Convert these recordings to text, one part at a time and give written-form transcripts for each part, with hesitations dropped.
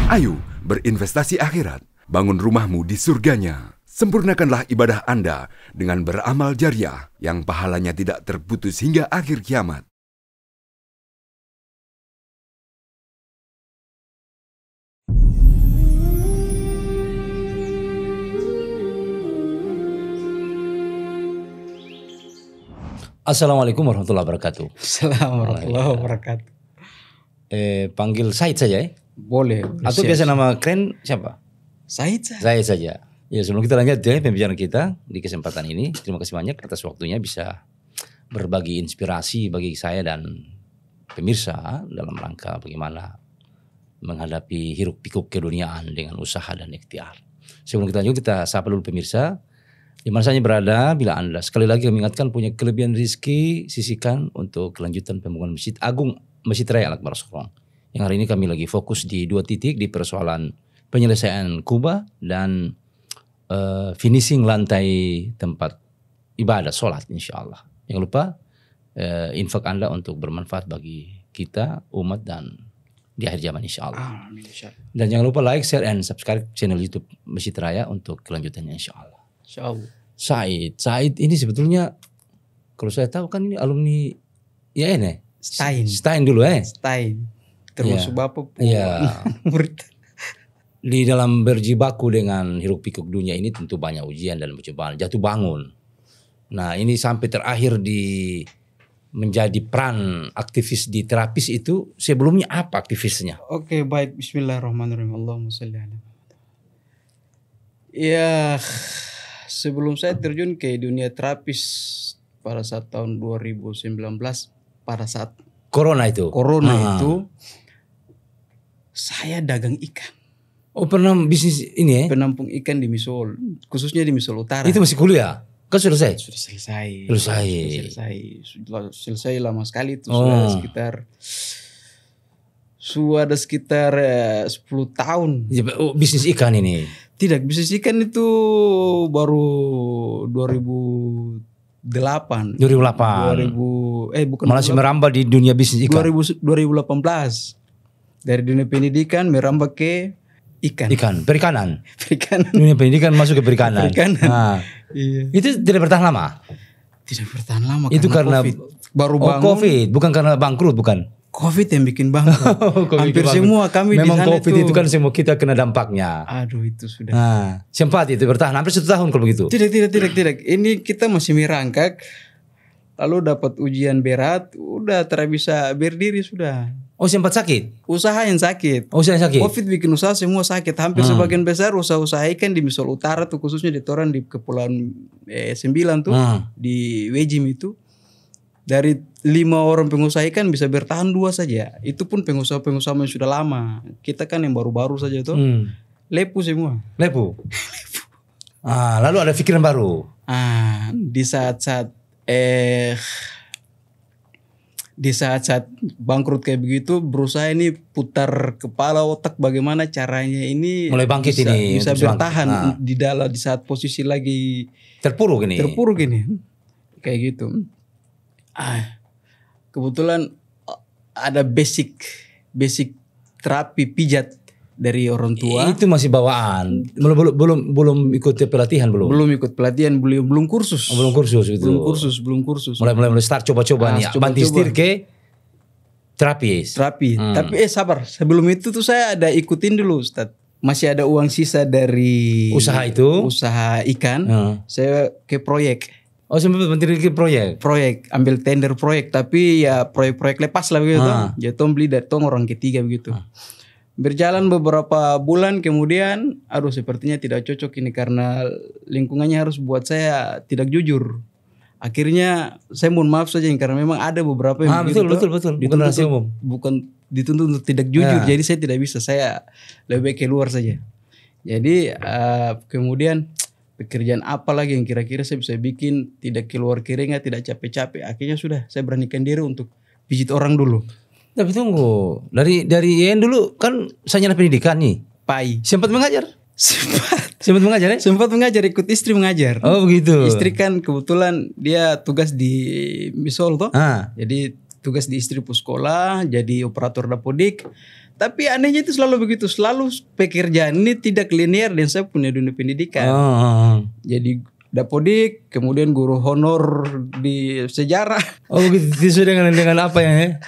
Ayo berinvestasi akhirat, bangun rumahmu di surganya. Sempurnakanlah ibadah Anda dengan beramal jariah yang pahalanya tidak terputus hingga akhir kiamat. Assalamualaikum warahmatullahi wabarakatuh. Assalamualaikum warahmatullahi wabarakatuh. Panggil Said saja ya? Boleh. Atau biasa nama keren siapa? Said saja. Saya saja. Ya, sebelum kita lanjut ya pembicaraan kita di kesempatan ini, terima kasih banyak atas waktunya bisa berbagi inspirasi bagi saya dan pemirsa dalam rangka bagaimana menghadapi hiruk pikuk keduniaan dengan usaha dan ikhtiar. Sebelum kita lanjut, kita sapa dulu pemirsa di mana saja berada. Bila Anda sekali lagi mengingatkan punya kelebihan rezeki, sisihkan untuk kelanjutan pembangunan Masjid Agung Masjid Raya Al-Akbar Sorong. Yang hari ini kami lagi fokus di 2 titik, di persoalan penyelesaian kubah dan finishing lantai tempat ibadah sholat insya Allah. Jangan lupa infak Anda untuk bermanfaat bagi kita, umat dan di akhir zaman insya Allah. Amin. Dan jangan lupa like, share, and subscribe channel YouTube Masjid Raya untuk kelanjutannya insya Allah. Insya Allah. Said ini sebetulnya kalau saya tahu kan ini alumni IAIN Stein dulu Stein. Termasuk Bapak murid. Di dalam berjibaku dengan hiruk pikuk dunia ini tentu banyak ujian dan percobaan, jatuh bangun. Nah ini sampai terakhir di menjadi peran aktivis di terapis itu, sebelumnya apa aktivisnya? Oke, baik. Bismillahirrahmanirrahim. Allahumma sholli ala Muhammad. Ya, sebelum saya terjun ke dunia terapis pada saat tahun 2019, pada saat Corona itu, saya dagang ikan. Oh, pernah bisnis ini ya? Penampung ikan di Misol, khususnya di Misol Utara. Itu masih kuliah? Kan selesai? Sudah selesai. Selesai lama sekali itu. Sudah ada sekitar 10 tahun. Bisnis ikan ini? Tidak, bisnis ikan itu baru 2008. Bukan. Masih merambah di dunia bisnis ikan. 2018. Dari dunia pendidikan merambah ke ikan. Perikanan. Dunia pendidikan masuk ke perikanan. Nah, iya. Itu tidak bertahan lama. Tidak bertahan lama. Itu karena COVID. Baru bangun. COVID, bukan karena bangkrut, bukan. COVID yang bikin bangkrut. Hampir semua kami memang di sana COVID itu kan semua kita kena dampaknya. Aduh, itu sudah. Nah, sempat itu bertahan hampir 1 tahun kalau begitu. Tidak. Ini kita masih merangkak. Lalu dapat ujian berat, udah tidak bisa berdiri sudah. Oh, sempat sakit? Usaha yang sakit. COVID bikin usaha semua sakit. Hampir sebagian besar usaha-usaha ikan di Misol Utara tuh, khususnya di Toran di Kepulauan 9 tuh, di Wejim itu. Dari 5 orang pengusaha ikan bisa bertahan 2 saja. Itu pun pengusaha-pengusaha yang sudah lama. Kita kan yang baru-baru saja tuh. Lepu semua. Lepu. Lalu ada pikiran baru. Di saat-saat bangkrut kayak begitu, berusaha ini putar kepala otak bagaimana caranya ini mulai bangkit bisa bertahan di saat posisi lagi terpuruk ini kayak gitu. Kebetulan ada basic terapi pijat dari orang tua. Itu masih bawaan. Belum ikut pelatihan belum? Belum ikut pelatihan, belum kursus. Belum kursus gitu. Belum kursus. Mulai start coba-coba nih. Banting setir ke terapi. Tapi sabar. Sebelum itu tuh saya ada ikutin dulu, Ustaz. Masih ada uang sisa dari usaha itu. Usaha ikan. Saya ke proyek. Oh, sempat menteri ke proyek. Ambil tender proyek, tapi ya proyek lepas lah begitu. Jatuh beli dari orang ketiga begitu. Berjalan beberapa bulan kemudian, sepertinya tidak cocok ini karena lingkungannya harus buat saya tidak jujur. Akhirnya saya mohon maaf saja karena memang ada beberapa yang betul. Bukan rahasia umum. Bukan dituntut untuk tidak jujur, jadi saya tidak bisa. Saya lebih baik keluar saja. Jadi kemudian pekerjaan apa lagi yang kira-kira saya bisa bikin tidak keluar keringat, tidak capek-capek. Akhirnya sudah saya beranikan diri untuk pijit orang dulu. Tapi tunggu, dari IAIN dulu kan sarjana pendidikan nih. PAI. Sempat mengajar? Sempat mengajar ya? Sempat mengajar, ikut istri mengajar. Oh begitu. Istri kan kebetulan dia tugas di Misol toh. Jadi tugas di istriku sekolah, jadi operator dapodik. Tapi anehnya itu selalu begitu, selalu pekerjaan ini tidak linear dan saya punya dunia pendidikan. Jadi dapodik, kemudian guru honor di sejarah. Oh begitu, sesuai dengan apa ya?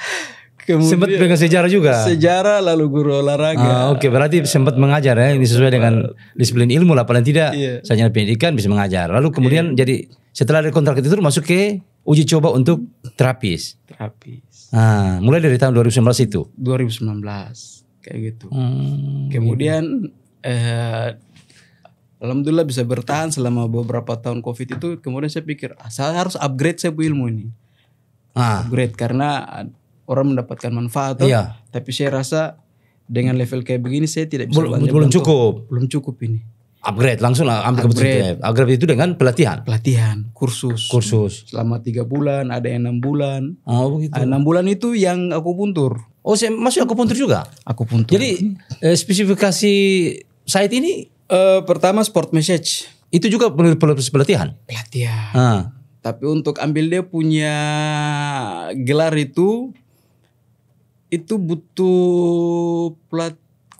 Sempat pegang sejarah juga. Sejarah lalu guru olahraga. Oke, berarti sempat mengajar ya. Ini sesuai dengan disiplin ilmu lah paling tidak. Sarjana pendidikan bisa mengajar. Lalu kemudian jadi setelah ada kontrak itu masuk ke uji coba untuk terapis. Mulai dari tahun 2019 itu. 2019 kayak gitu. Kemudian alhamdulillah bisa bertahan selama beberapa tahun Covid itu. Kemudian saya pikir saya harus upgrade saya ilmu ini. Upgrade karena orang mendapatkan manfaat. Tapi saya rasa dengan level kayak begini saya tidak bisa belum cukup ini. Upgrade langsung lah ambil keputusan. Upgrade itu dengan pelatihan, kursus selama 3 bulan, ada yang 6 bulan. Begitu. 6 bulan itu yang akupuntur. Saya masuk akupuntur juga. Akupuntur. Jadi spesifikasi site ini pertama sport massage. Itu juga pelatihan. Tapi untuk ambil dia punya gelar itu butuh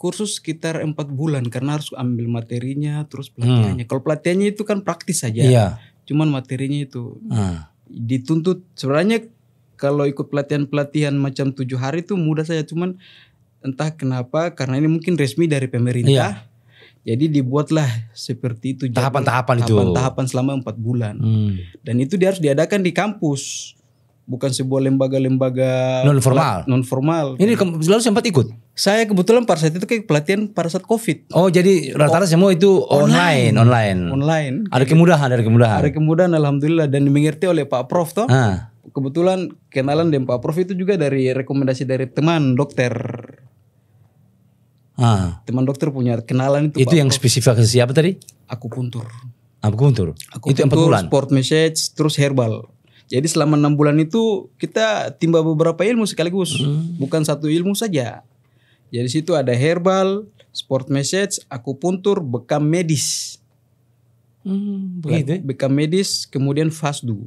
kursus sekitar 4 bulan karena harus ambil materinya terus pelatihannya. Kalau pelatihannya itu kan praktis saja. Cuman materinya itu dituntut. Sebenarnya kalau ikut pelatihan macam 7 hari itu mudah saja, cuman entah kenapa karena ini mungkin resmi dari pemerintah. Jadi dibuatlah seperti itu tahapan selama 4 bulan. Dan itu dia harus diadakan di kampus. Bukan sebuah lembaga-lembaga non formal. Ini lalu sempat ikut? Saya kebetulan pada saat itu kayak pelatihan pada saat Covid. Jadi rata-rata semua itu online. Ada kemudahan alhamdulillah dan dimengerti oleh Pak Prof toh. Kebetulan kenalan dengan Pak Prof itu juga dari rekomendasi dari teman dokter. Teman dokter punya kenalan itu. Itu Pak yang spesifikasi siapa tadi? Akupuntur. Itu 4 bulan. Sport massage terus herbal. Jadi selama 6 bulan itu kita timba beberapa ilmu sekaligus. Bukan satu ilmu saja. Jadi situ ada herbal, sport massage, akupuntur, bekam medis. Bekam medis, kemudian fasdu.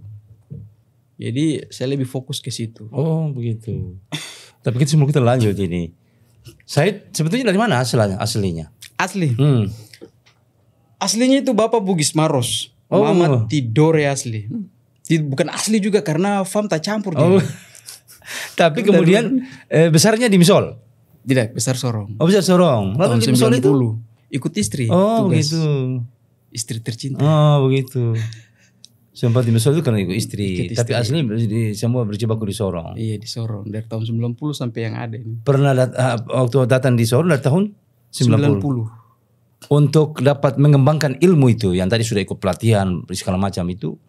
Jadi saya lebih fokus ke situ. Begitu. Tapi kita sebelum kita lanjut ini. Saya sebetulnya dari mana aslinya? Aslinya itu Bapak Bugis Maros. Muhammad Tidore asli. Bukan asli juga karena fam tak campur. Tapi kemudian besarnya di Misol? Tidak, besar Sorong. Besar Sorong. Lalu di Misol itu? Ikut istri. Begitu. Istri tercinta. Begitu. Sempat di Misol itu karena ikut istri. Tapi asli semua berjibaku di Sorong. Iya di Sorong. Dari tahun 90 sampai yang ada ini. Pernah waktu datang di Sorong dari tahun 90. Untuk dapat mengembangkan ilmu itu yang tadi sudah ikut pelatihan segala macam itu.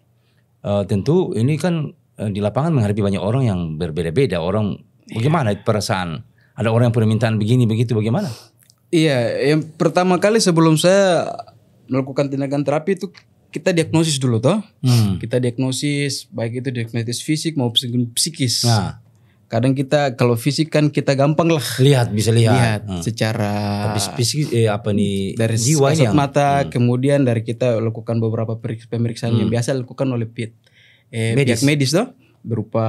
Tentu ini kan di lapangan menghadapi banyak orang yang berbeda-beda. Orang bagaimana perasaan? Ada orang yang punya permintaan begini begitu bagaimana? Iya, yang pertama kali sebelum saya melakukan tindakan terapi itu kita diagnosis dulu toh. Kita diagnosis baik itu diagnosis fisik maupun psikis. Kadang kita kalau fisik kan kita gampang lah bisa lihat. Secara tapi fisik dari jiwa kasat mata, kemudian dari kita lakukan beberapa pemeriksaan yang biasa dilakukan oleh pihak medis toh, berupa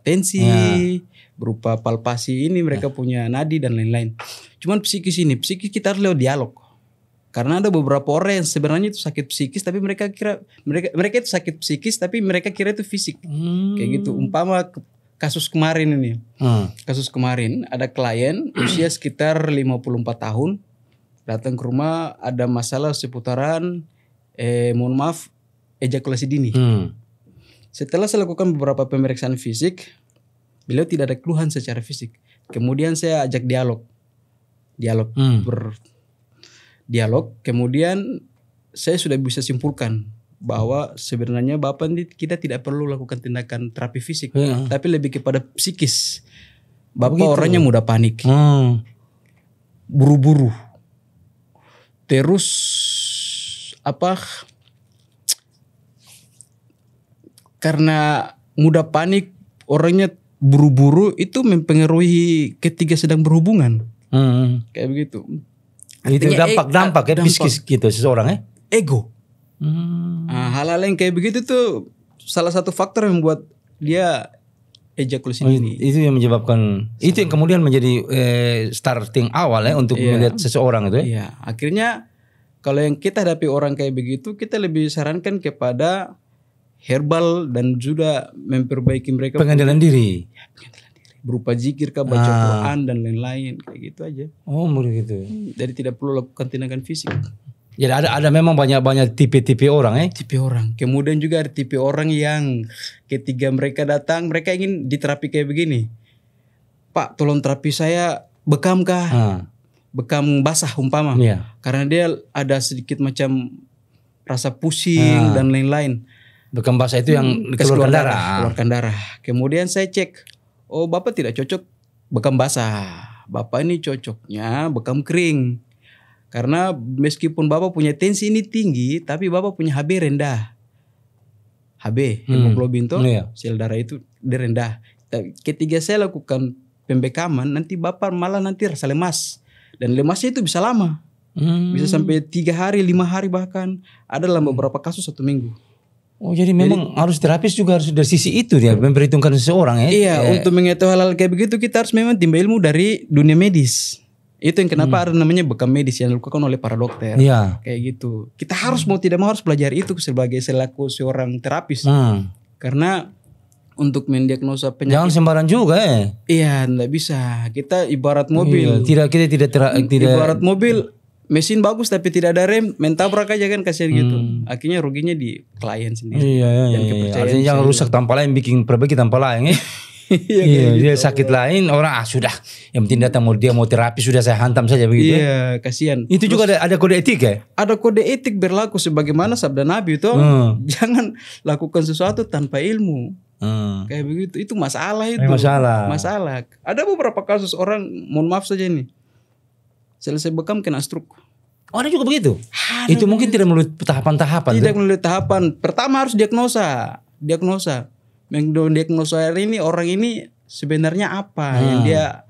tensi, berupa palpasi ini mereka punya nadi dan lain-lain. Cuman psikis kita harus lewat dialog. Karena ada beberapa orang yang sebenarnya itu sakit psikis tapi mereka kira mereka itu sakit psikis tapi mereka kira itu fisik. Kayak gitu. Umpama kasus kemarin ini. Kasus kemarin ada klien usia sekitar 54 tahun datang ke rumah ada masalah seputaran mohon maaf ejakulasi dini. Setelah saya lakukan beberapa pemeriksaan fisik, beliau tidak ada keluhan secara fisik. Kemudian saya ajak dialog. Dialog, kemudian saya sudah bisa simpulkan bahwa sebenarnya Bapak ini kita tidak perlu lakukan tindakan terapi fisik, tapi lebih kepada psikis. Bapak orangnya mudah panik, buru-buru, terus karena mudah panik, orangnya buru-buru itu mempengaruhi ketika sedang berhubungan, kayak begitu. Itu dampak ya psikis gitu seseorang ego. Hal-hal yang kayak begitu tuh salah satu faktor yang membuat dia ejakulasi dini. Itu yang menyebabkan, itu yang kemudian menjadi starting awal ya untuk melihat seseorang itu ya. Iya, akhirnya kalau yang kita hadapi orang kayak begitu, kita lebih sarankan kepada herbal dan juga memperbaiki mereka pengendalian diri. Berupa zikir, baca Quran dan lain-lain kayak gitu aja. Oh, begitu. Jadi tidak perlu lakukan tindakan fisik. Jadi ada memang banyak tipe-tipe orang Tipe orang. Kemudian juga ada tipe orang yang ketika mereka datang, mereka ingin diterapi kayak begini. Pak, tolong terapi saya bekam kah? Bekam basah umpama. Iya. Karena dia ada sedikit macam rasa pusing dan lain-lain. Bekam basah itu yang keluarkan darah. Keluarkan darah. Kemudian saya cek, oh Bapak tidak cocok bekam basah. Bapak ini cocoknya bekam kering. Karena meskipun Bapak punya tensi ini tinggi, tapi Bapak punya HB rendah. HB, hemoglobin tuh, sel darah itu dia rendah. Ketika saya lakukan pembekaman, nanti Bapak malah nanti rasa lemas. Dan lemasnya itu bisa lama. Bisa sampai 3 hari, 5 hari bahkan. Ada dalam beberapa kasus 1 minggu. Oh jadi memang harus terapis juga harus dari sisi itu dia memperhitungkan seseorang ya. Iya, untuk mengetahui hal-hal kayak begitu kita harus memang timba ilmu dari dunia medis. Itu yang kenapa ada namanya bekam medis yang dilakukan oleh para dokter. Iya. Kayak gitu. Kita harus mau tidak mau harus belajar itu sebagai selaku seorang terapis. Karena untuk mendiagnosa penyakit. Jangan sembarang juga Iya, enggak bisa. Kita ibarat mobil. Iya, kita tidak ibarat mobil, mesin bagus tapi tidak ada rem, main tabrak aja kan kasihan gitu. Akhirnya ruginya di klien sendiri. Iya. Artinya jangan rusak tanpa lain, bikin perbaiki tanpa lain Iya, dia sakit lain orang sudah. Yang penting datang dia mau terapi sudah saya hantam saja begitu. Iya, kasihan. Itu juga ada kode etik ya? Ada kode etik berlaku sebagaimana sabda Nabi itu. Jangan lakukan sesuatu tanpa ilmu. Kayak begitu. Itu masalah itu. Masalah. Ada beberapa kasus orang, mohon maaf saja nih, selesai bekam kena stroke. Oh, ada juga begitu? Itu mungkin tidak melalui tahapan-tahapan. Tidak melalui tahapan. Pertama harus diagnosa. Mendiagnosa ini orang ini sebenarnya apa yang dia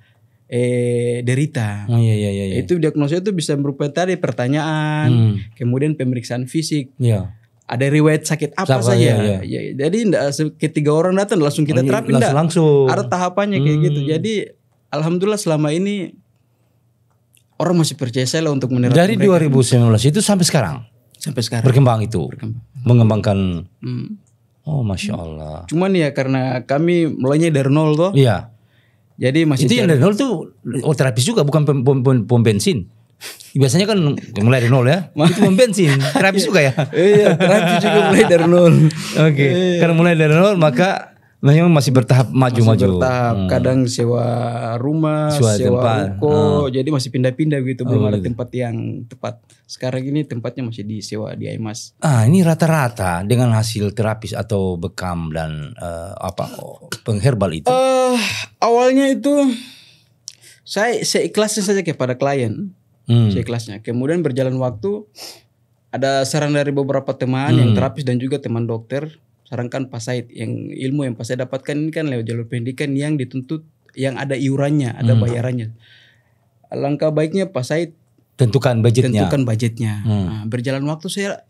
derita. Iya. Itu diagnosa itu bisa berupa tadi pertanyaan, kemudian pemeriksaan fisik. Iya. Ada riwayat sakit apa saja. Ya, jadi ketika orang datang langsung kita terapi langsung. Ada tahapannya kayak gitu. Jadi alhamdulillah selama ini orang masih percaya saya untuk menerapkan. Dari 2019 itu sampai sekarang. Berkembang itu. Mengembangkan. Oh, Masya Allah. Cuman ya karena kami mulainya dari nol toh. Iya. Jadi masih itu yang dari nol tuh terapis juga bukan pom bensin. Biasanya kan mulai dari nol ya. Itu pom bensin. Terapis juga ya. Iya, terapis juga mulai dari nol. Oke. Karena mulai dari nol maka memang masih bertahap maju-maju. Kadang sewa rumah, sewa ruko, jadi masih pindah-pindah gitu. Belum ada tempat yang tepat. Sekarang ini tempatnya masih disewa di Aimas. Ini rata-rata dengan hasil terapis atau bekam dan pengherbal itu? Awalnya itu saya seikhlasnya saja kepada klien, seikhlasnya. Kemudian berjalan waktu, ada saran dari beberapa teman yang terapis dan juga teman dokter. Sarankan Pak Said, yang ilmu yang Pak Said dapatkan ini kan lewat jalur pendidikan yang dituntut, yang ada iurannya, ada bayarannya. Alangkah baiknya Pak Said tentukan budgetnya. Nah, berjalan waktu saya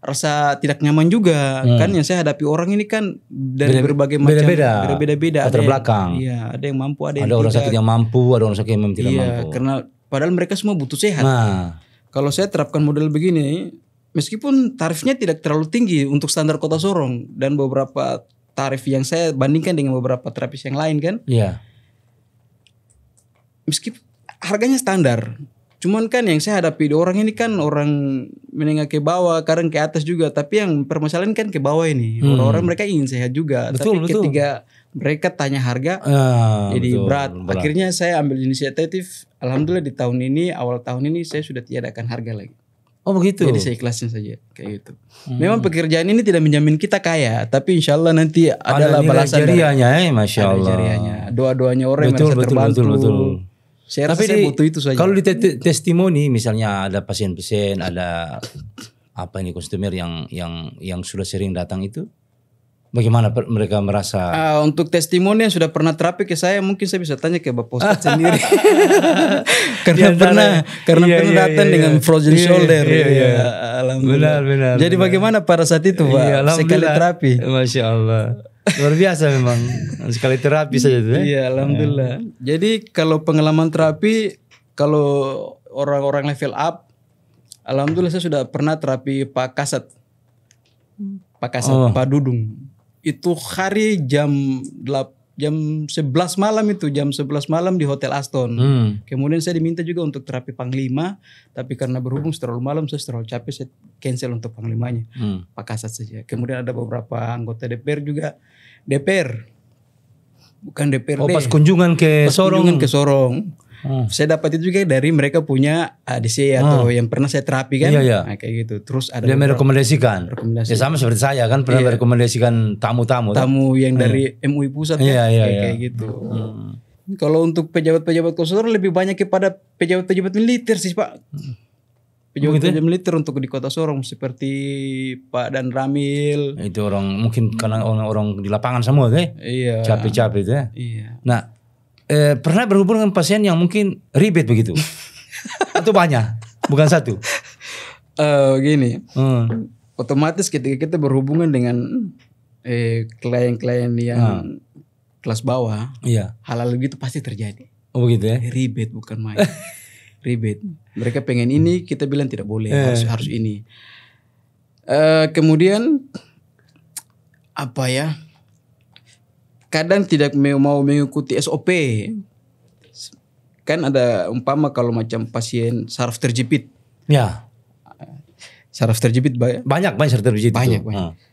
rasa tidak nyaman juga. Kan yang saya hadapi orang ini kan dari berbagai macam, beda-beda. Latar belakang. Iya, ada yang mampu, ada yang orang sakit yang mampu, ada orang sakit yang tidak mampu. Karena padahal mereka semua butuh sehat. Kalau saya terapkan model begini, meskipun tarifnya tidak terlalu tinggi untuk standar Kota Sorong dan beberapa tarif yang saya bandingkan dengan beberapa terapis yang lain kan. Iya. Meskipun harganya standar. Cuman kan yang saya hadapi orang ini kan orang menengah ke bawah, kadang ke atas juga. Tapi yang permasalahan kan ke bawah ini. Orang-orang mereka ingin sehat juga. Betul. Ketika mereka tanya harga, jadi berat. Akhirnya saya ambil inisiatif. Alhamdulillah di tahun ini, awal tahun ini saya sudah tiadakan harga lagi. Oh begitu. Jadi saya ikhlasin saja kayak gitu. Memang pekerjaan ini tidak menjamin kita kaya, tapi insya Allah nanti adalah balasan jariahnya, Masya Allah. Jariahnya, doa-doanya orang yang merasa terbantu. Betul. Saya rasa saya butuh itu saja. Kalau di testimoni misalnya ada pasien-pasien, ada konsumer yang sudah sering datang itu, bagaimana mereka merasa? Untuk testimoni yang sudah pernah terapi ke saya, mungkin saya bisa tanya ke Bapak Ustadz sendiri. Karena pernah datang dengan frozen shoulder. Alhamdulillah. Benar. Jadi bagaimana pada saat itu Pak? Sekali terapi. Masya Allah. Luar biasa memang. Sekali terapi saja tuh. Iya, alhamdulillah. Jadi kalau pengalaman terapi, kalau orang-orang level up, alhamdulillah saya sudah pernah terapi Pak Kasat. Pak Kasat, Pak Dudung. Itu hari jam 11 malam itu, jam 11 malam di Hotel Aston. Kemudian saya diminta juga untuk terapi Panglima, tapi karena berhubung terlalu malam, saya terlalu capek, saya cancel untuk Panglimanya. Pak Kasat saja. Kemudian ada beberapa anggota DPR juga. DPR, bukan DPRD. Oh, pas kunjungan ke Sorong. Kunjungan ke Sorong. Saya dapat itu juga dari mereka punya ADC atau yang pernah saya terapi kan. Iya. Nah, kayak gitu. Terus ada dia merekomendasikan. Ya sama seperti saya kan pernah merekomendasikan tamu-tamu. Tamu yang dari MUI pusat kayak gitu. Kalau untuk pejabat-pejabat konsultan lebih banyak kepada pejabat-pejabat militer sih Pak. Pejabat-pejabat militer untuk di Kota Sorong seperti Pak Dan Ramil. Itu orang mungkin karena orang-orang di lapangan semua kan. Iya. Capek-capek itu ya. Iya. Nah, pernah berhubungan dengan pasien yang mungkin ribet begitu? Atau banyak? Bukan satu? Gini. Otomatis ketika kita berhubungan dengan klien-klien yang kelas bawah, hal-hal gitu pasti terjadi. Oh begitu ya? Ribet bukan main. Ribet. Mereka pengen ini, kita bilang tidak boleh, harus ini. Kemudian apa ya? Kadang tidak mau mengikuti SOP. Kan ada umpama kalau macam pasien saraf terjepit. Ya. Saraf terjepit banyak saraf terjepit. Banyak.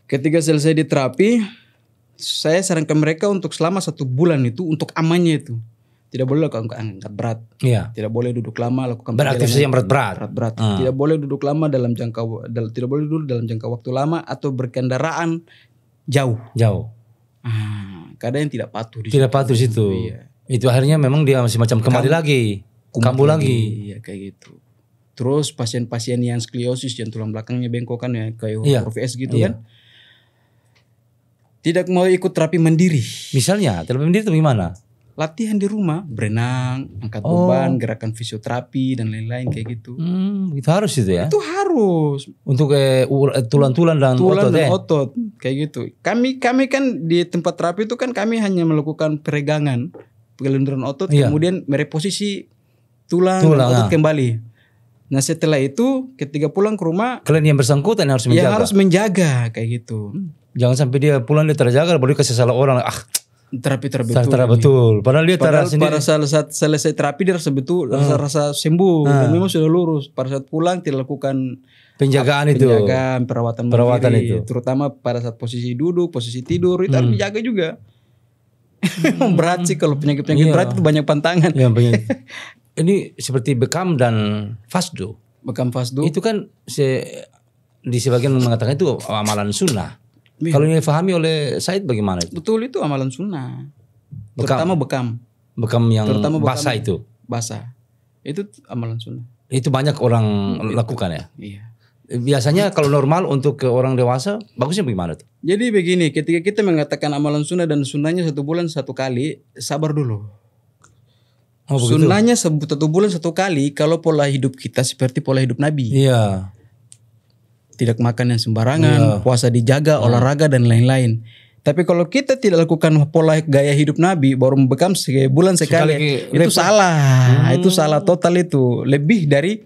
Ketika selesai di terapi, saya sarankan mereka untuk selama 1 bulan itu untuk amannya itu. Tidak boleh lakukan angkat berat. Iya. Tidak boleh duduk lama lakukan beraktivitas yang berat-berat. Tidak boleh duduk lama tidak boleh duduk dalam jangka waktu lama atau berkendaraan jauh. Kadang yang tidak patuh di situ. Iya. Itu akhirnya memang dia masih macam kembali lagi. Kambuh lagi. Iya kayak gitu. Terus pasien-pasien yang skoliosis yang tulang belakangnya bengkok kan ya kayak OVS gitu kan. Tidak mau ikut terapi mandiri. Misalnya terapi mandiri itu gimana? Latihan di rumah, berenang, angkat beban, gerakan fisioterapi dan lain-lain kayak gitu. Itu harus itu ya? Itu harus. Untuk tulang-tulang dan otot kayak gitu. Kami kan di tempat terapi itu kan kami hanya melakukan peregangan, pengelenduran otot, kemudian mereposisi tulang dan otot kembali. Nah setelah itu ketika pulang ke rumah, kalian yang bersangkutan harus menjaga. Ya harus menjaga kayak gitu. Jangan sampai dia pulang dia terjaga, baru kasih salah orang. Terapi betul. Padahal dia pada saat selesai terapi dia rasa sembuh dan memang sudah lurus. Pada saat pulang tidak lakukan penjagaan perawatan itu. Terutama pada saat posisi duduk, posisi tidur itu harus dijaga juga. Berat sih kalau penyakit berat itu banyak pantangan. Ya, banyak. Ini seperti bekam dan fasdu. Bekam fasdu. Itu kan di sebagian mengatakan itu amalan sunnah. Kalau ini difahami oleh Said bagaimana itu? Betul, itu amalan sunnah. Terutama bekam. Bekam yang basah itu. Basah. Itu amalan sunnah. Itu banyak orang lakukan ya? Iya. Biasanya kalau normal untuk ke orang dewasa bagusnya bagaimana tuh? Jadi begini, ketika kita mengatakan amalan sunnah dan sunnahnya 1 bulan 1 kali, sabar dulu. Sunnahnya 1 bulan 1 kali kalau pola hidup kita seperti pola hidup Nabi. Iya. Tidak makan yang sembarangan, puasa dijaga, olahraga dan lain-lain. Tapi kalau kita tidak lakukan pola gaya hidup Nabi, baru bekam sebulan sekali, itu salah. Itu salah total itu. Lebih dari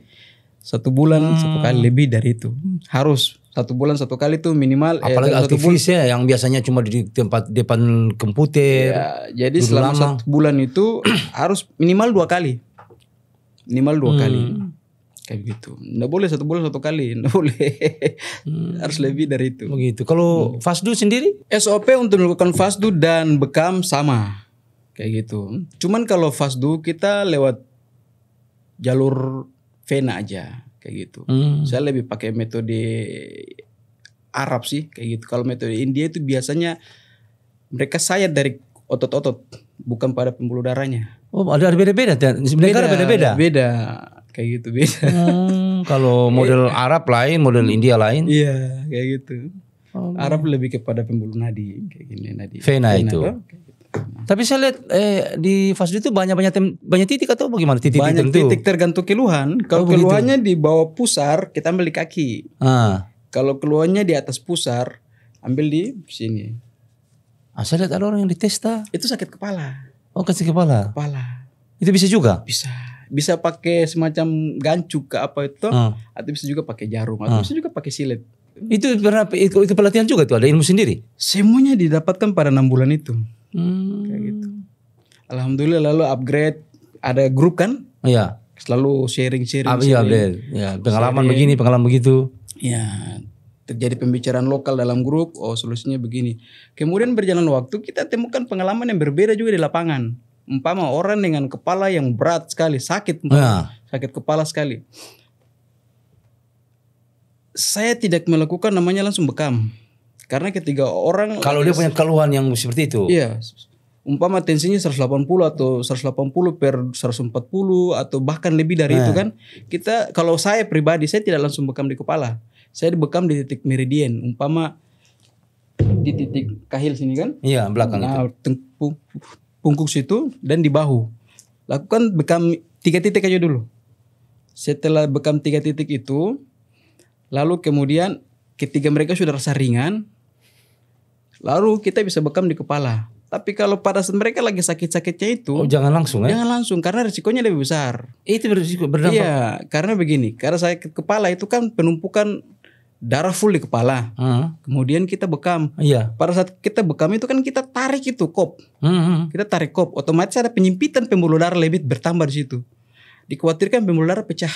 1 bulan 1 kali, lebih dari itu. Harus 1 bulan 1 kali itu minimal. Apalagi aktivis ya yang biasanya cuma di tempat depan komputer. Ya, jadi selama 1 bulan itu harus minimal 2 kali. Minimal 2 kali. Kayak gitu. Nggak boleh 1 bulan 1 kali. Nggak boleh. Harus lebih dari itu. Begitu. Kalau fasdu sendiri? SOP untuk melakukan fasdu dan bekam sama. Kayak gitu. Cuman kalau fasdu kita lewat jalur vena aja. Kayak gitu. Saya lebih pakai metode Arab sih. Kayak gitu. Kalau metode India itu biasanya mereka sayat dari otot-otot. Bukan pada pembuluh darahnya. Oh, ada beda-beda. Sebenarnya beda-beda. Beda. Kayak gitu beda. Kalau model Arab lain, model India lain. Iya, kayak gitu. Arab lebih kepada pembuluh nadi, kayak gini nadi. Vena itu. Tapi saya lihat di fasdu itu banyak titik atau bagaimana? Titik banyak titik tergantung keluhan. Kalau keluhannya di bawah pusar, kita ambil di kaki. Kalau keluhannya di atas pusar, ambil di sini. Saya lihat ada orang yang ditesta. Itu sakit kepala. Oh, sakit kepala. Kepala. Itu bisa juga? Bisa pakai semacam gancuk ke apa itu, atau bisa juga pakai jarum, atau bisa juga pakai silet. Itu pelatihan juga tuh, ada ilmu sendiri? Semuanya didapatkan pada 6 bulan itu. Kayak gitu. Alhamdulillah, lalu upgrade, ada grup kan? Iya. Selalu sharing. Iya, ya, pengalaman begini, pengalaman begitu. Ya, terjadi pembicaraan lokal dalam grup, solusinya begini. Kemudian berjalan waktu, kita temukan pengalaman yang berbeda juga di lapangan. Umpama orang dengan kepala yang berat sekali, sakit kepala sekali. Saya tidak melakukan namanya langsung bekam. Karena ketika orang... Kalau dia punya keluhan yang seperti itu. Iya. Umpama tensinya 180 atau 180 per 140 atau bahkan lebih dari itu kan. Kita, kalau saya pribadi, saya tidak langsung bekam di kepala. Saya bekam di titik meridian. Umpama di titik kahil sini kan. Iya, belakang itu. Pungkuk situ dan di bahu. Lakukan bekam 3 titik aja dulu. Setelah bekam 3 titik itu, lalu kemudian ketika mereka sudah rasa ringan, lalu kita bisa bekam di kepala. Tapi kalau pada saat mereka lagi sakit-sakitnya itu, jangan langsung ya? Jangan langsung karena risikonya lebih besar. Itu berisiko berdampak. Iya, karena begini, karena sakit kepala itu kan penumpukan darah full di kepala. Kemudian kita bekam. Iya. Pada saat kita bekam itu kan kita tarik itu kop. Kita tarik kop, otomatis ada penyempitan pembuluh darah lebih bertambah di situ. Dikhawatirkan pembuluh darah pecah.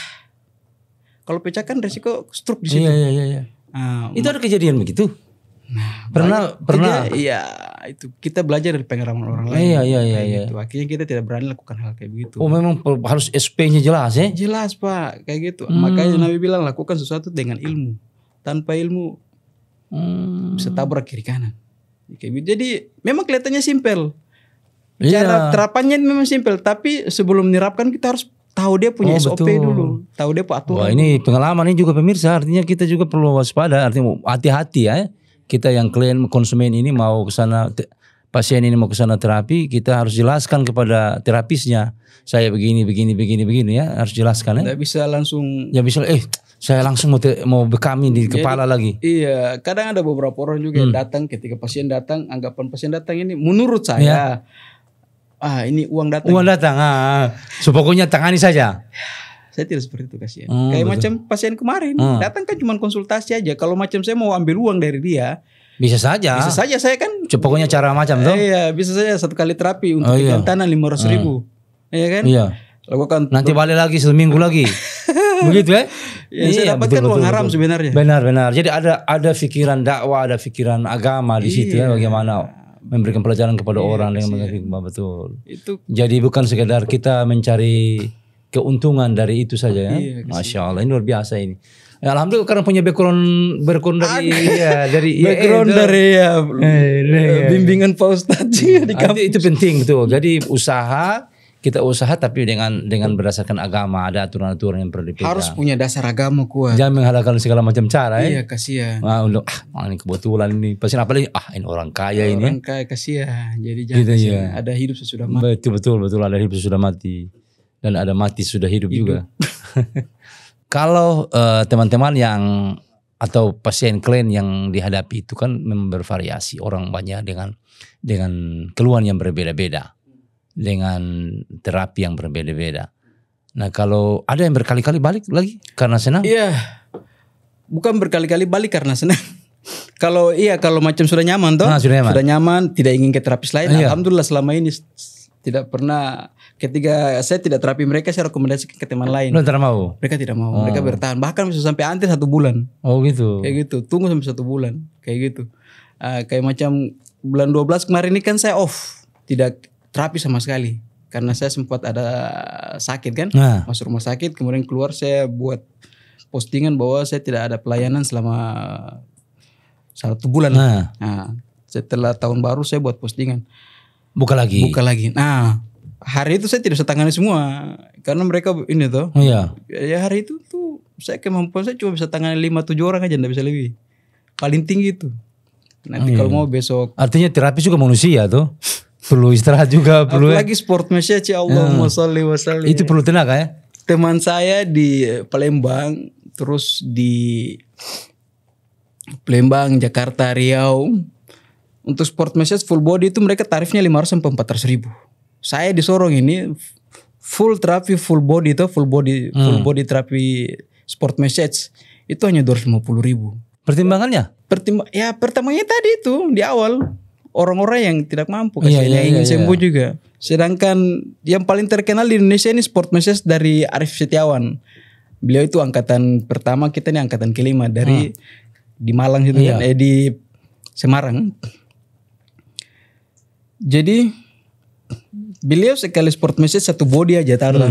Kalau pecah kan risiko stroke di situ. Iya. Itu ada kejadian begitu? Pernah. Iya, itu kita belajar dari pengalaman orang lain. Iya. Gitu. Akhirnya kita tidak berani lakukan hal kayak begitu. Memang harus SP-nya jelas ya? Jelas Pak, kayak gitu. Makanya Nabi bilang lakukan sesuatu dengan ilmu. Tanpa ilmu bisa tabrak kiri kanan. Jadi memang kelihatannya simpel. Cara terapannya memang simpel, tapi sebelum menerapkan kita harus tahu dia punya SOP dulu, tahu dia aturan. Wah, ini pengalaman ini juga pemirsa, artinya kita juga perlu waspada, artinya hati-hati ya. Kita yang klien konsumen ini mau ke sana, pasien ini mau ke sana terapi, kita harus jelaskan kepada terapisnya. Saya begini ya, harus jelaskan ya. Tidak bisa langsung. Ya bisa, saya langsung mau bekamin di kepala lagi. Iya, kadang ada beberapa orang juga yang datang, ketika pasien datang, anggapan pasien datang ini menurut saya, ini uang datang. Uang datang, so pokoknya tangani saja. Saya tidak seperti itu kasihan. Kayak macam pasien kemarin, datang kan cuma konsultasi aja. Kalau macam saya mau ambil uang dari dia, bisa saja saya kan. Pokoknya cara macam tuh. Iya, bisa saja 1 kali terapi untuk kejantanan 500.000. Iya kan? Iya. Lakukan. Nanti balik lagi seminggu lagi. Begitu ya? Saya dapatkan uang haram sebenarnya. Benar. Jadi ada pikiran dakwah, ada pikiran agama di situ ya, bagaimana memberikan pelajaran kepada orang dengan mengerti betul. Jadi bukan sekedar kita mencari keuntungan dari itu saja ya. Masya Allah, ini luar biasa ini. Ya, alhamdulillah karena punya background dari background dari bimbingan Pak Ustadz di kampus. Itu penting tuh. Jadi kita usaha tapi dengan berdasarkan agama, ada aturan-aturan yang perlu dipegang. Harus punya dasar agama kuat. Jangan menghalalkan segala macam cara ya. Iya, kasihan. Ini kebetulan ini. Pasien apalagi ini orang kaya ini. Orang kaya kasihan. Jadi jangan ada hidup sesudah mati. Betul ada hidup sesudah mati. Dan ada mati sudah hidup juga. Kalau teman-teman yang atau pasien klien yang dihadapi itu kan memang bervariasi, orang banyak dengan keluhan yang berbeda-beda, dengan terapi yang berbeda-beda. Nah, kalau ada yang berkali-kali balik lagi karena senang? Iya, bukan berkali-kali balik karena senang. Kalau macam sudah nyaman toh, sudah nyaman, tidak ingin ke terapis lain. Alhamdulillah selama ini tidak pernah. Ketika saya tidak terapi mereka, saya rekomendasikan ke teman lain. Mereka tidak mau. Mereka bertahan. Bahkan bisa sampai antri 1 bulan. Oh gitu. Kayak gitu. Tunggu sampai 1 bulan. Kayak gitu. Kayak macam bulan 12 kemarin ini kan saya off. Tidak terapi sama sekali. Karena saya sempat ada sakit kan. Masuk rumah sakit. Kemudian keluar saya buat postingan bahwa saya tidak ada pelayanan selama 1 bulan. Nah, setelah tahun baru saya buat postingan. Buka lagi. Nah, hari itu saya tidak bisa tangani semua karena mereka ini tuh. Iya. Ya hari itu tuh saya kemampuan saya cuma bisa tangani 5-7 orang aja, enggak bisa lebih. Paling tinggi itu. Nanti kalau mau besok. Artinya terapi juga manusia tuh. Perlu istirahat juga, perlu. Apalagi sportmanship ya Allahumma sholli wa sallim. Itu perlu tenaga ya. Teman saya di Palembang, terus di Palembang, Jakarta, Riau, Untuk sport massage full body itu mereka tarifnya 500 sampai 400 ribu. Saya di Sorong ini full terapi full body terapi sport massage itu hanya 250 ribu. Pertimbangannya? Pertamanya tadi itu di awal orang-orang yang tidak mampu, yang ingin sembuh juga. Sedangkan yang paling terkenal di Indonesia ini sport massage dari Arif Setiawan. Beliau itu angkatan pertama, kita ini angkatan kelima dari di Malang gitu kan, di Semarang. Jadi beliau sekali sport massage satu body aja taruh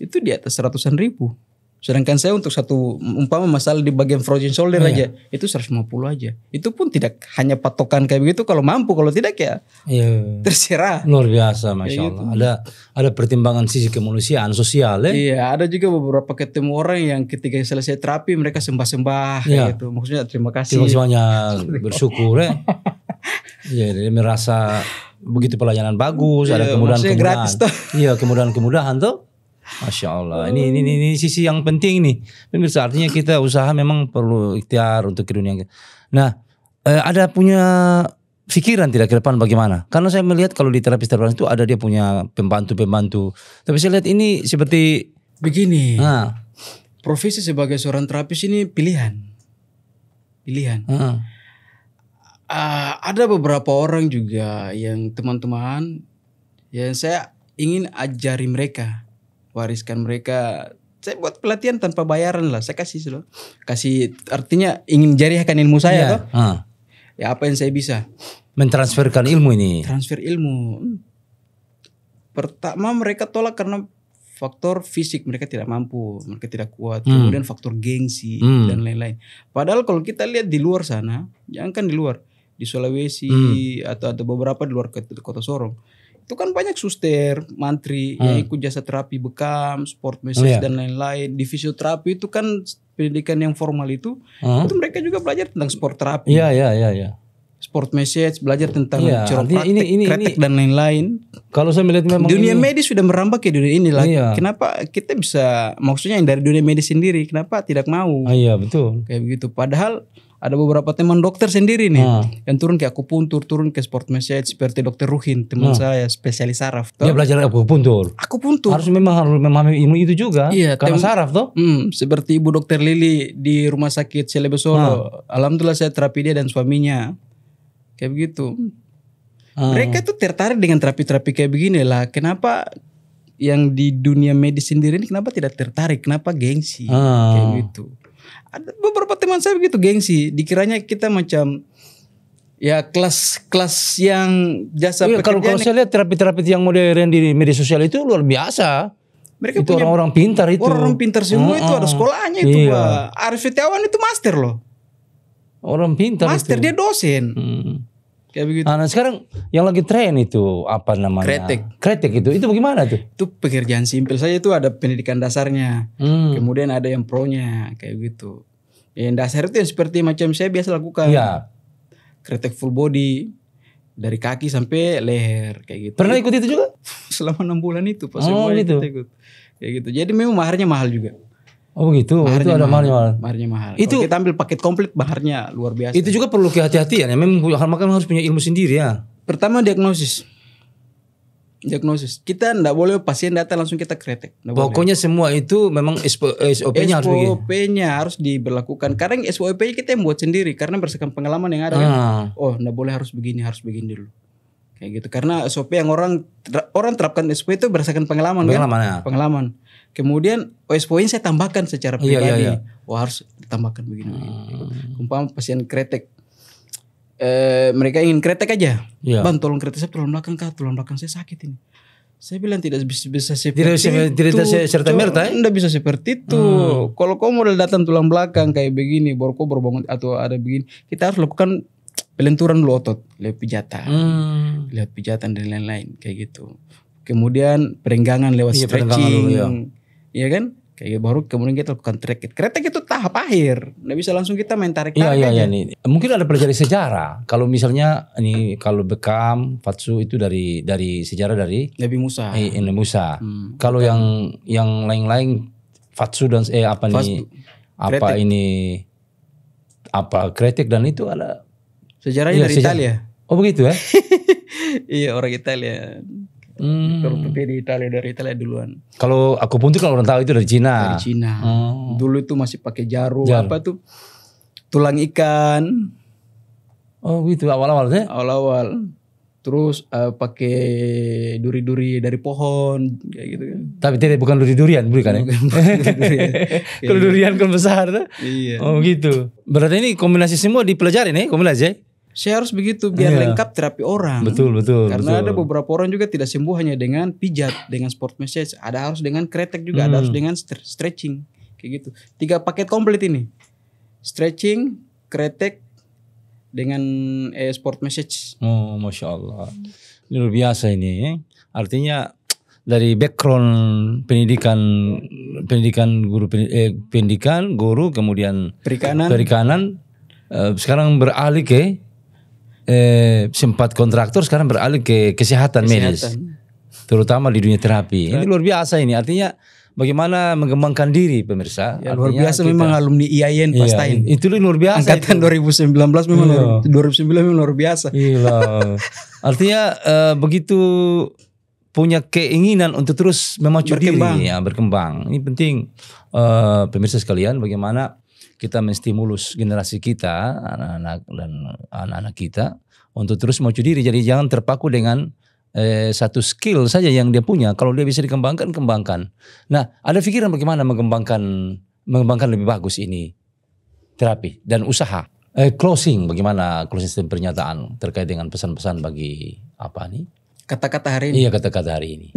itu di atas ratusan ribu. Sedangkan saya untuk satu umpama masalah di bagian frozen shoulder aja itu 150 aja. Itu pun tidak hanya patokan kayak begitu, kalau mampu, kalau tidak ya terserah. Luar biasa, Masya Allah. Gitu. Ada pertimbangan sisi kemanusiaan sosial ya. Iya, ada juga beberapa ketemu orang yang ketika selesai terapi mereka sembah-sembah gitu. Maksudnya terima kasih. Terima kasih banyak, bersyukur ya. Iya, dia merasa begitu pelayanan bagus, ada kemudahan-kemudahan. Iya, kemudahan-kemudahan tuh. Masya Allah, ini sisi yang penting nih. Pemirsa, artinya kita usaha memang perlu ikhtiar untuk ke dunia. Nah, ada punya pikiran tidak ke depan bagaimana? Karena saya melihat kalau di terapis itu ada dia punya pembantu. Tapi saya lihat ini seperti begini. Profesi sebagai seorang terapis ini pilihan. Ada beberapa orang juga yang teman-teman yang saya ingin ajari mereka, wariskan mereka. Saya buat pelatihan tanpa bayaran lah, saya kasih artinya ingin jariahkan ilmu saya toh. Ya apa yang saya bisa, mentransferkan ilmu ini. Transfer ilmu. Pertama mereka tolak karena faktor fisik, mereka tidak mampu, mereka tidak kuat. Kemudian faktor gengsi dan lain-lain. Padahal kalau kita lihat di luar sana, jangan kan di luar, di Sulawesi atau beberapa di luar kota Sorong, itu kan banyak suster, mantri yang ikut jasa terapi bekam, sport massage dan lain-lain. Di fisioterapi itu kan pendidikan yang formal itu mereka juga belajar tentang sport terapi. Iya. Sport massage, belajar tentang chiropraktik, kretek dan lain-lain. Kalau saya melihat memang dunia medis sudah merambah ke dunia ini lagi. Kenapa kita bisa, maksudnya yang dari dunia medis sendiri, kenapa tidak mau? Iya betul. Kayak begitu. Padahal ada beberapa teman dokter sendiri nih yang turun ke akupuntur, turun ke sport massage, seperti dokter Ruhin, teman saya spesialis saraf. Dia belajar akupuntur. Harus memahami ilmu itu juga. Iya, karena saraf toh. Seperti Ibu Dokter Lili di Rumah Sakit Selebe Solo. Alhamdulillah saya terapi dia dan suaminya. Kayak begitu. Mereka tuh tertarik dengan terapi-terapi kayak begini lah. Kenapa yang di dunia medis sendiri ini kenapa tidak tertarik? Kenapa gengsi? Kayak gitu. Ada beberapa teman saya begitu gengsi. Dikiranya kita macam ya kelas yang jasa pekerjaan. Kalau saya lihat terapi-terapi yang modern di media sosial itu luar biasa. Mereka itu orang-orang pintar itu. Orang pintar semua itu ada sekolahnya itu Pak. Arif Setiawan itu master loh. Orang pintar master itu. Dia dosen. Kayak begitu. Nah sekarang yang lagi tren itu apa namanya? Kretek itu bagaimana tuh? Itu pekerjaan simpel saja, itu ada pendidikan dasarnya. Kemudian ada yang pro-nya kayak gitu. Yang dasar itu yang seperti macam saya biasa lakukan. Iya. Kretek full body dari kaki sampai leher kayak gitu. Pernah ikut itu juga? Selama 6 bulan itu Pak. Gitu. Kayak gitu. Jadi memang maharnya mahal juga. Oh begitu, itu ada maharnya mahal. Itu kalau kita ambil paket komplit maharnya luar biasa. Itu juga perlu kehati-hatian ya. Memang harus punya ilmu sendiri ya. Pertama diagnosis. Kita enggak boleh pasien datang langsung kita kretek. Pokoknya semua itu memang SOP-nya harus begini. SOP-nya harus diberlakukan. Kadang SOP-nya kita yang buat sendiri karena berdasarkan pengalaman yang ada kan. Oh, enggak boleh harus begini dulu. Kayak gitu. Karena SOP yang orang terapkan SOP itu berdasarkan pengalaman kan. Pengalaman. Kemudian SOP-nya saya tambahkan secara pribadi. Wah harus ditambahkan begini. Umpama pasien kretek. Mereka ingin kretek aja. Bang tolong kretek saya tulang belakang kah? Tulang belakang saya sakit ini. Saya bilang tidak bisa seperti itu. Tidak serta-merta ya? Tidak bisa seperti itu. Kalau kau model datang tulang belakang kayak begini, baru kau berbangun atau ada begini, kita harus lakukan pelenturan dulu otot, lihat pijatan dan lain-lain kayak gitu. Kemudian perenggangan lewat stretching, iya kan? Kayak baru kemudian kita lakukan kretek itu tahap akhir, nggak bisa langsung kita main tarik aja. Iya. Mungkin ada pelajari sejarah. Kalau misalnya kalau bekam, fatsu itu dari sejarah dari Nabi Musa. Kalau yang lain-lain fatsu dan kretek dan itu ada sejarahnya dari Italia. Oh begitu ya? Iya, orang Italia. Dokter di Italia, dari Italia duluan. Kalau akupuntur kalau orang tahu itu dari Cina. Dari Cina. Dulu itu masih pakai jarum. Apa tuh? Tulang ikan. Oh gitu awal-awalnya? Awal-awal. Terus pakai duri-duri dari pohon kayak gitu kan. Tapi tidak bukan duri-durian, bukan ya? Kalau durian kan besar tuh. Iya. Oh gitu. Berarti ini kombinasi semua dipelajari nih, kombinasi. Saya harus begitu biar lengkap terapi orang. Betul. Karena ada beberapa orang juga tidak sembuh hanya dengan pijat, dengan sport massage. Ada harus dengan kretek juga, ada harus dengan stretching kayak gitu. 3 paket komplit ini. Stretching, kretek, dengan sport massage. Oh, Masya Allah. Ini luar biasa ini ya. Artinya dari background pendidikan guru kemudian perikanan sekarang beralih ke sempat kontraktor, sekarang beralih ke kesehatan medis, terutama di dunia terapi. Ini luar biasa ini. Artinya bagaimana mengembangkan diri pemirsa. Ya, luar biasa kita, memang alumni IAIN pastain. Itu luar biasa. Angkatan itu. 2019 memang 2009 memang luar biasa. Gila. Artinya begitu punya keinginan untuk terus memacu diri, ya, berkembang. Ini penting pemirsa sekalian, bagaimana kita menstimulus generasi kita, anak-anak kita untuk terus memacu diri. Jadi jangan terpaku dengan satu skill saja yang dia punya. Kalau dia bisa dikembangkan, kembangkan. Nah, ada pikiran bagaimana mengembangkan lebih bagus ini terapi dan usaha. Closing, bagaimana closing sistem pernyataan terkait dengan pesan-pesan bagi apa nih? Kata-kata hari ini. Iya, kata-kata hari ini.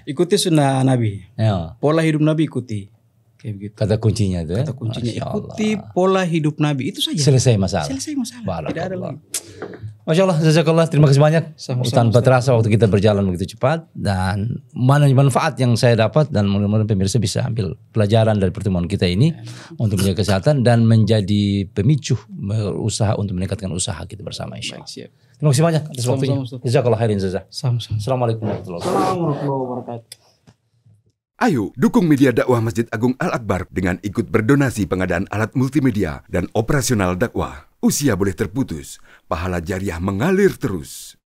Ikuti sunnah Nabi. Pola hidup Nabi ikuti. Kayak begitu. Kata kuncinya itu. Kata kuncinya ikuti pola hidup Nabi, itu saja. Selesai masalah. Tidak ada lagi. Masya Allah, jazakallah, terima kasih banyak. Tanpa terasa waktu kita berjalan begitu cepat, dan manfaat yang saya dapat, dan mudah-mudahan pemirsa bisa ambil pelajaran dari pertemuan kita ini untuk menjaga kesehatan dan menjadi pemicu berusaha untuk meningkatkan usaha kita bersama, insya Allah. Terima kasih banyak atas waktunya. Jazakallah khairan jazak. Assalamualaikum warahmatullahi wabarakatuh. Ayo dukung media dakwah Masjid Agung Al-Akbar dengan ikut berdonasi pengadaan alat multimedia dan operasional dakwah. Usia boleh terputus, pahala jariah mengalir terus.